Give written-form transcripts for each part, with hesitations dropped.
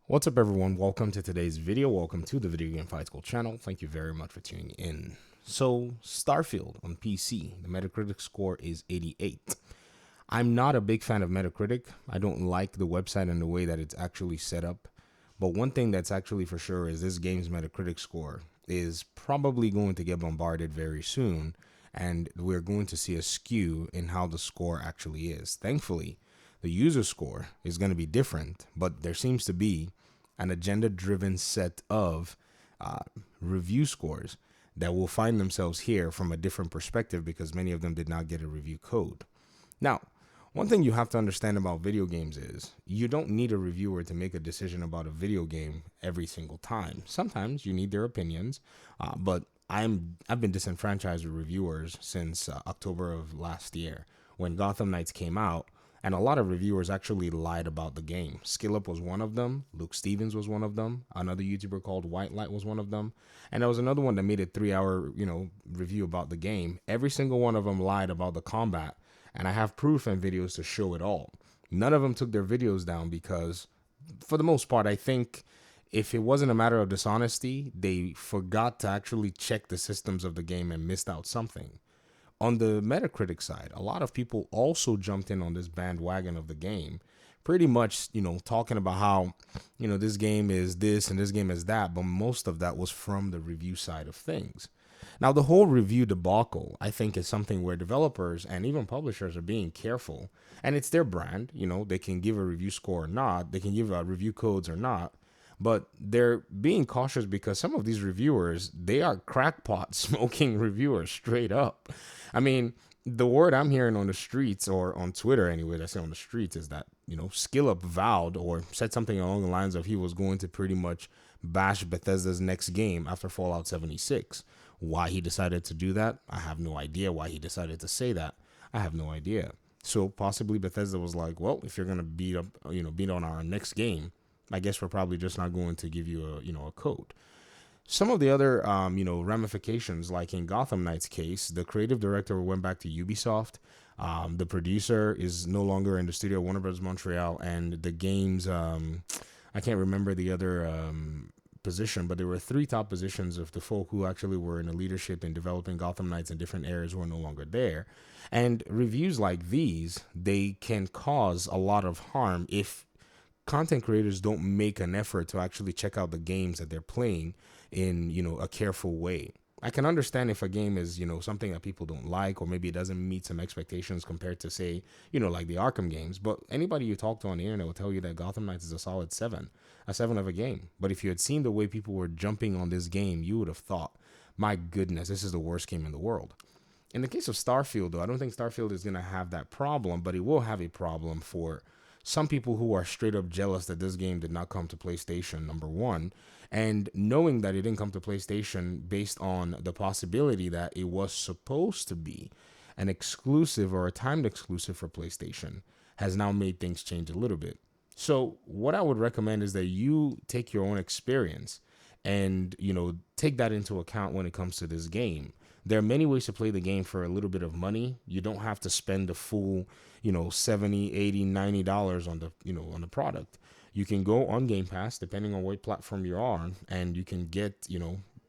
What's up, everyone? Welcome to today's video. Welcome to the Video Game Fight School channel. Thank you very much for tuning in. So, Starfield on PC, the Metacritic score is 88. I'm not a big fan of Metacritic. I don't like the website and the way that it's actually set up. But one thing that's actually for sure is this game's Metacritic score is probably going to get bombarded very soon, and we're going to see a skew in how the score actually is. Thankfully, the user score is going to be different, but there seems to be an agenda-driven set of review scores that will find themselves here from a different perspective because many of them did not get a review code. Now, one thing you have to understand about video games is you don't need a reviewer to make a decision about a video game every single time. Sometimes you need their opinions, but I've been disenfranchised with reviewers since October of last year when Gotham Knights came out. And a lot of reviewers actually lied about the game. SkillUp was one of them. Luke Stevens was one of them. Another YouTuber called White Light was one of them. And there was another one that made a 3-hour, review about the game. Every single one of them lied about the combat. And I have proof and videos to show it all. None of them took their videos down because, for the most part, I think if it wasn't a matter of dishonesty, they forgot to actually check the systems of the game and missed out something. On the Metacritic side, a lot of people also jumped in on this bandwagon of the game, pretty much, talking about how, this game is this and this game is that, but most of that was from the review side of things. Now, the whole review debacle, I think, is something where developers and even publishers are being careful, and it's their brand. They can give a review score or not, they can give review codes or not, but they're being cautious because some of these reviewers, they are crackpot smoking reviewers straight up. I mean, the word I'm hearing on the streets, or on Twitter anyway, I say on the streets, is that, SkillUp vowed or said something along the lines of he was going to pretty much bash Bethesda's next game after Fallout 76. Why he decided to do that, I have no idea. Why he decided to say that, I have no idea. So possibly Bethesda was like, well, if you're going to beat on our next game, I guess we're probably just not going to give you a code. Some of the other, ramifications, like in Gotham Knights' case, the creative director went back to Ubisoft. The producer is no longer in the studio, Warner Bros. Montreal, and the game's, I can't remember the other position, but there were 3 top positions of the folk who actually were in the leadership in developing Gotham Knights in different areas who are no longer there. And reviews like these, they can cause a lot of harm if content creators don't make an effort to actually check out the games that they're playing in, a careful way. I can understand if a game is, something that people don't like, or maybe it doesn't meet some expectations compared to, say, like the Arkham games. But anybody you talk to on the internet will tell you that Gotham Knights is a solid 7 of a game. But if you had seen the way people were jumping on this game, you would have thought, my goodness, this is the worst game in the world. In the case of Starfield, though, I don't think Starfield is going to have that problem, but it will have a problem for some people who are straight up jealous that this game did not come to PlayStation, number one, and knowing that it didn't come to PlayStation based on the possibility that it was supposed to be an exclusive or a timed exclusive for PlayStation has now made things change a little bit. So what I would recommend is that you take your own experience and, take that into account when it comes to this game. There are many ways to play the game for a little bit of money. You don't have to spend the full, $70, $80, $90 on the product. You can go on Game Pass, depending on what platform you're on, and you can get,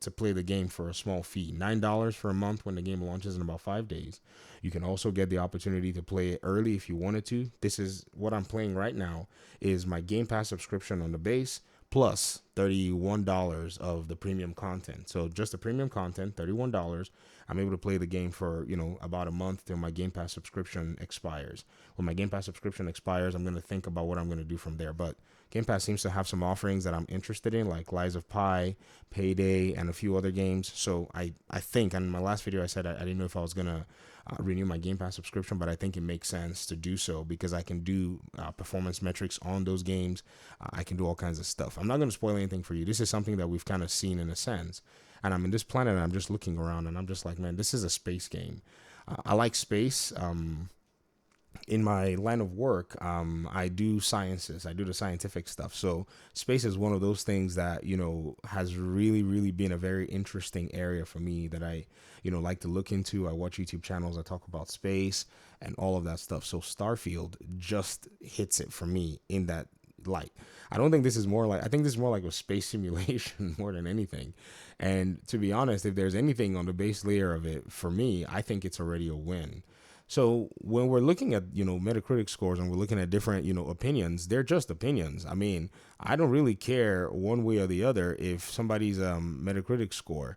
to play the game for a small fee, $9 for a month when the game launches in about 5 days. You can also get the opportunity to play it early if you wanted to. This is what I'm playing right now, is my Game Pass subscription on the base, plus $31 of the premium content. So just the premium content, $31. I'm able to play the game for, about a month till my Game Pass subscription expires. When my Game Pass subscription expires, I'm going to think about what I'm going to do from there. But Game Pass seems to have some offerings that I'm interested in, like Lies of Pi, Payday, and a few other games. So I think, and in my last video I said I didn't know if I was going to renew my Game Pass subscription, but I think it makes sense to do so because I can do performance metrics on those games. I can do all kinds of stuff. I'm not going to spoil anything for you. This is something that we've kind of seen in a sense. And I'm in this planet and I'm just looking around and I'm just like, man, this is a space game. I like space. In my line of work, I do sciences. I do the scientific stuff. So space is one of those things that, has really, really been a very interesting area for me that I, like to look into. I watch YouTube channels that talk about space and all of that stuff. So Starfield just hits it for me in that light. I don't think this is more like, I think this is more like a space simulation more than anything. And to be honest, if there's anything on the base layer of it, for me, I think it's already a win. So when we're looking at, Metacritic scores and we're looking at different, opinions, they're just opinions. I mean, I don't really care one way or the other if somebody's Metacritic score,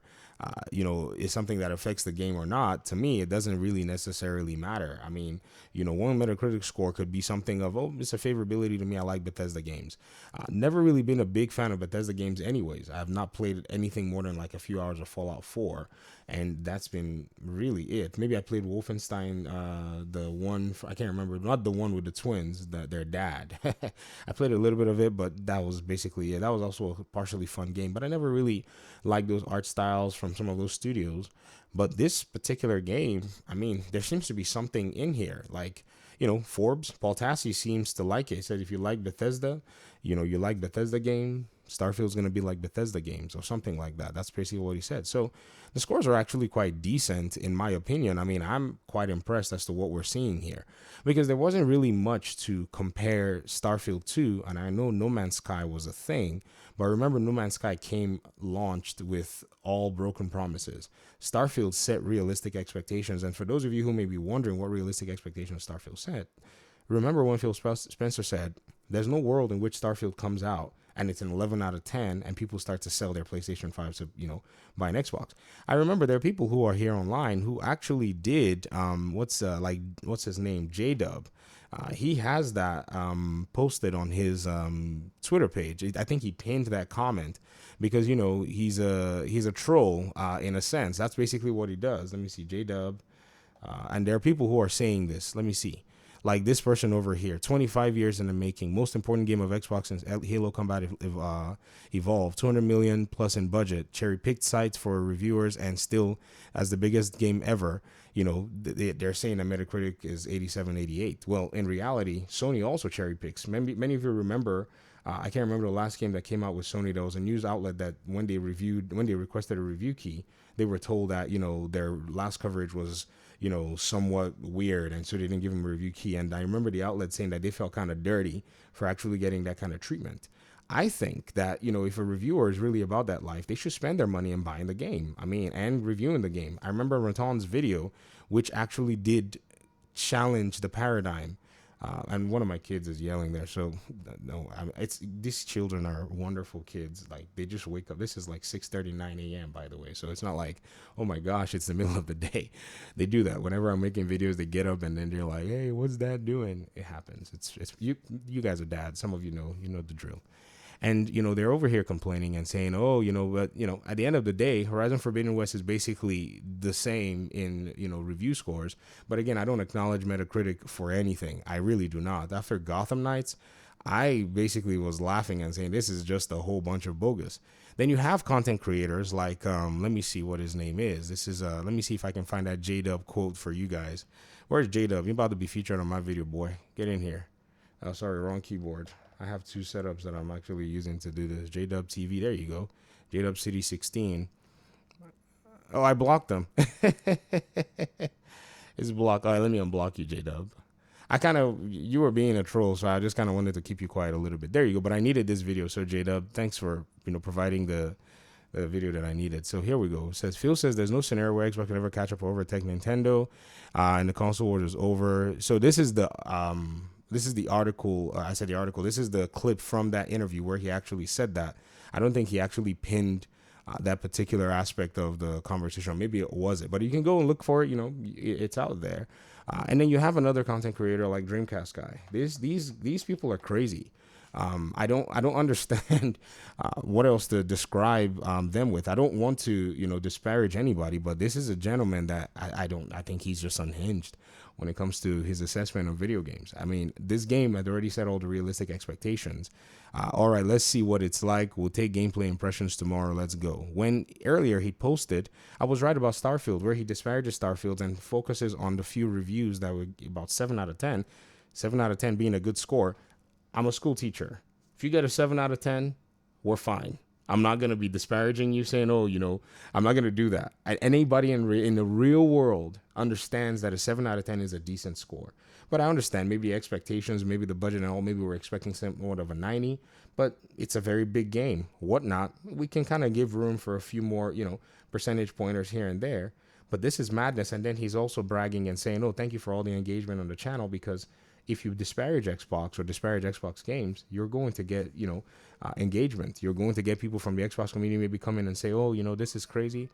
is something that affects the game or not. To me, it doesn't really necessarily matter. I mean, one Metacritic score could be something of, oh, it's a favorability to me. I like Bethesda games. Never really been a big fan of Bethesda games anyways. I have not played anything more than like a few hours of Fallout 4. And that's been really it. Maybe I played Wolfenstein, the one, I can't remember, not the one with the twins, their dad. I played a little bit of it, but that was basically it. That was also a partially fun game, but I never really liked those art styles from some of those studios. But this particular game, I mean, there seems to be something in here. Like, Forbes, Paul Tassi seems to like it. He said if you like Bethesda, you like Bethesda game, Starfield's going to be like Bethesda games or something like that. That's basically what he said. So the scores are actually quite decent, in my opinion. I mean, I'm quite impressed as to what we're seeing here because there wasn't really much to compare Starfield to. And I know No Man's Sky was a thing, but remember, No Man's Sky launched with all broken promises. Starfield set realistic expectations. And for those of you who may be wondering what realistic expectations Starfield set, remember when Phil Spencer said, there's no world in which Starfield comes out and it's an 11 out of 10 and people start to sell their PlayStation 5 to, buy an Xbox. I remember there are people who are here online who actually did, what's his name? J-Dub. He has that posted on his Twitter page. I think he pinned that comment because, he's a troll in a sense. That's basically what he does. Let me see, J-Dub. And there are people who are saying this. Let me see. Like this person over here, 25 years in the making, most important game of Xbox since Halo Combat Evolved, 200 million plus in budget, cherry-picked sites for reviewers, and still as the biggest game ever. They're saying that Metacritic is 87, 88. Well, in reality, Sony also cherry-picks. Many of you remember, I can't remember the last game that came out with Sony. There was a news outlet that when they requested a review key, they were told that, their last coverage was, somewhat weird, and so they didn't give them a review key. And I remember the outlet saying that they felt kind of dirty for actually getting that kind of treatment. I think that, if a reviewer is really about that life, they should spend their money in buying the game. I mean, and reviewing the game. I remember Raton's video, which actually did challenge the paradigm. And one of my kids is yelling there. So no, these children are wonderful kids. Like they just wake up. This is like 6:39 a.m. by the way. So it's not like, oh my gosh, it's the middle of the day. They do that whenever I'm making videos. They get up and then they're like, hey, what's Dad doing? It happens. It's you guys are dads. Some of you know the drill. And, they're over here complaining and saying, oh, but, at the end of the day, Horizon Forbidden West is basically the same in, review scores. But again, I don't acknowledge Metacritic for anything. I really do not. After Gotham Knights, I basically was laughing and saying this is just a whole bunch of bogus. Then you have content creators like, let me see what his name is. This is, let me see if I can find that J-Dub quote for you guys. Where's J-Dub? You're about to be featured on my video, boy. Get in here. Oh, sorry, wrong keyboard. I have two setups that I'm actually using to do this. J-Dub TV, there you go. J-Dub City 16. Oh, I blocked them. It's blocked. All right, let me unblock you, J-Dub. You were being a troll, so I just kind of wanted to keep you quiet a little bit. There you go. But I needed this video, so J-Dub, thanks for, providing the video that I needed. So here we go. It says, Phil says there's no scenario where Xbox could ever catch up or overtake Nintendo, and the console wars is over. So this is the article. I said the article. This is the clip from that interview where he actually said that. I don't think he actually pinned that particular aspect of the conversation. Or maybe it wasn't, but you can go and look for it. It's out there. And then you have another content creator like Dreamcast Guy. These people are crazy. I don't understand what else to describe them with. I don't want to disparage anybody, but this is a gentleman that I think he's just unhinged when it comes to his assessment of video games. I mean, this game had already set all the realistic expectations. All right, let's see what it's like. We'll take gameplay impressions tomorrow. Let's go. When earlier he posted, I was right about Starfield, where he disparages Starfield and focuses on the few reviews that were about 7 out of 10. 7 out of 10 being a good score. I'm a school teacher. If you get a 7 out of 10, we're fine. I'm not going to be disparaging you saying, oh, I'm not going to do that. Anybody in the real world understands that a 7 out of 10 is a decent score. But I understand maybe expectations, maybe the budget and all, maybe we're expecting somewhat of a 90, but it's a very big game. Whatnot, we can kind of give room for a few more, percentage pointers here and there. But this is madness. And then he's also bragging and saying, oh, thank you for all the engagement on the channel, because if you disparage Xbox or disparage Xbox games, you're going to get, engagement. You're going to get people from the Xbox community maybe come in and say, oh, this is crazy.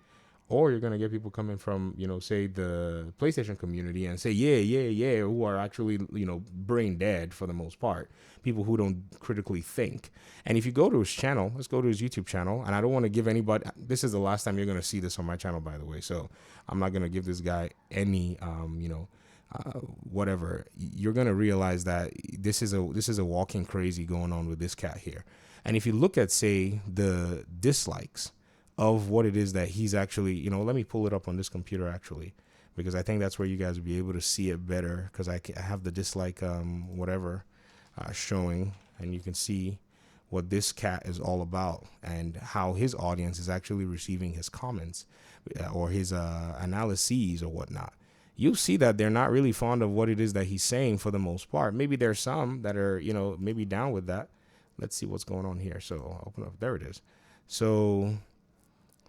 Or you're going to get people coming from, say the PlayStation community and say, yeah, who are actually, brain dead for the most part. People who don't critically think. And if you go to his channel, let's go to his YouTube channel. And I don't want to give anybody, this is the last time you're going to see this on my channel, by the way. So I'm not going to give this guy any, whatever. You're going to realize that this is a walking crazy going on with this cat here. And if you look at, say, the dislikes of what it is that he's actually, let me pull it up on this computer actually, because I think that's where you guys will be able to see it better, because I have the dislike showing, and you can see what this cat is all about and how his audience is actually receiving his comments or his analyses or whatnot. You'll see that they're not really fond of what it is that he's saying for the most part. Maybe there's some that are, maybe down with that. Let's see what's going on here. So I'll open up. There it is. So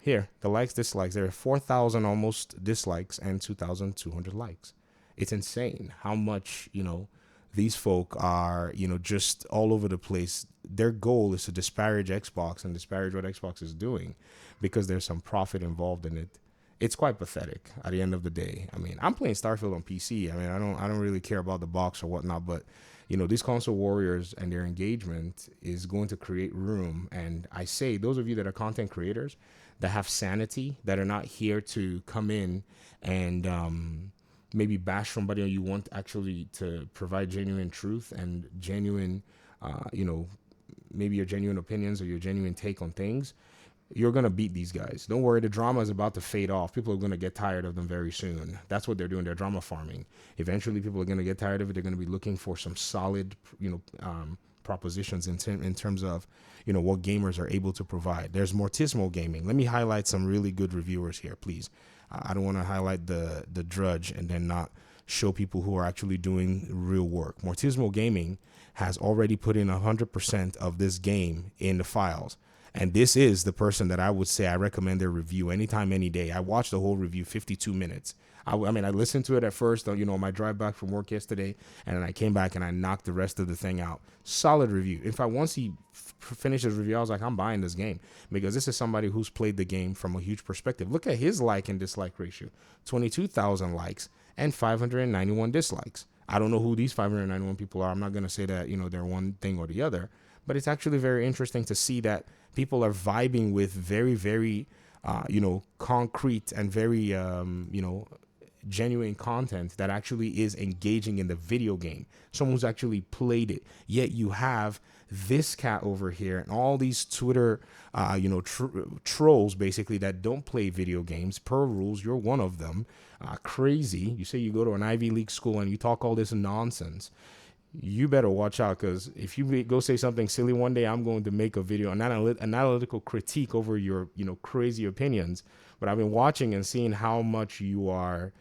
here, the likes, dislikes. There are 4,000 almost dislikes and 2,200 likes. It's insane how much, these folk are, just all over the place. Their goal is to disparage Xbox and disparage what Xbox is doing because there's some profit involved in it. It's quite pathetic at the end of the day. I mean, I'm playing Starfield on PC. I mean, I don't really care about the box or whatnot, but these console warriors and their engagement is going to create room. And I say, those of you that are content creators that have sanity, that are not here to come in and maybe bash somebody, or you want actually to provide genuine truth and genuine, maybe your genuine opinions or your genuine take on things, you're going to beat these guys. Don't worry, the drama is about to fade off. People are going to get tired of them very soon. That's what they're doing. They're drama farming. Eventually, people are going to get tired of it. They're going to be looking for some solid, propositions in terms of, what gamers are able to provide. There's Mortismo Gaming. Let me highlight some really good reviewers here, please. I don't want to highlight the drudge and then not show people who are actually doing real work. Mortismo Gaming has already put in 100% of this game in the files. And this is the person that I would say I recommend their review anytime, any day. I watched the whole review, 52 minutes. I listened to it at first, on my drive back from work yesterday, and then I came back and I knocked the rest of the thing out. Solid review. In fact, once he finished his review, I was like, I'm buying this game, because this is somebody who's played the game from a huge perspective. Look at his like and dislike ratio, 22,000 likes and 591 dislikes. I don't know who these 591 people are. I'm not going to say that, they're one thing or the other, but it's actually very interesting to see that people are vibing with very, very, concrete and very, genuine content that actually is engaging in the video game. Someone who's actually played it. Yet you have this cat over here and all these Twitter, trolls basically that don't play video games per rules. You're one of them. Crazy. You say you go to an Ivy League school and you talk all this nonsense. You better watch out, because if you go say something silly one day, I'm going to make a video, an analytical critique over your, crazy opinions. But I've been watching and seeing how much you are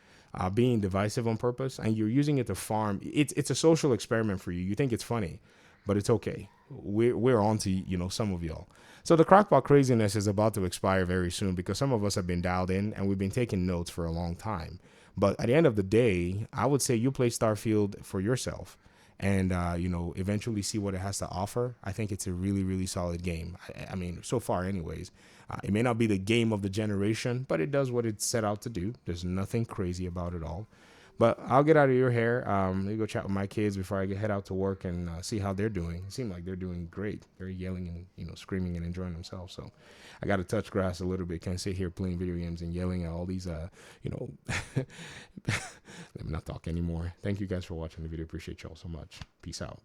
being divisive on purpose, and you're using it to farm. It's a social experiment for you. You think it's funny, but it's okay. We're on to, some of y'all. So the crackpot craziness is about to expire very soon, because some of us have been dialed in and we've been taking notes for a long time. But at the end of the day, I would say you play Starfield for yourself and, eventually see what it has to offer. I think it's a really, really solid game. I mean, so far anyways. It may not be the game of the generation, but it does what it's set out to do. There's nothing crazy about it all. But I'll get out of your hair. Let me go chat with my kids before I head out to work and see how they're doing. It seems like they're doing great. They're yelling and, screaming and enjoying themselves. So I got to touch grass a little bit. Can't sit here playing video games and yelling at all these, let me not talk anymore. Thank you guys for watching the video. Appreciate y'all so much. Peace out.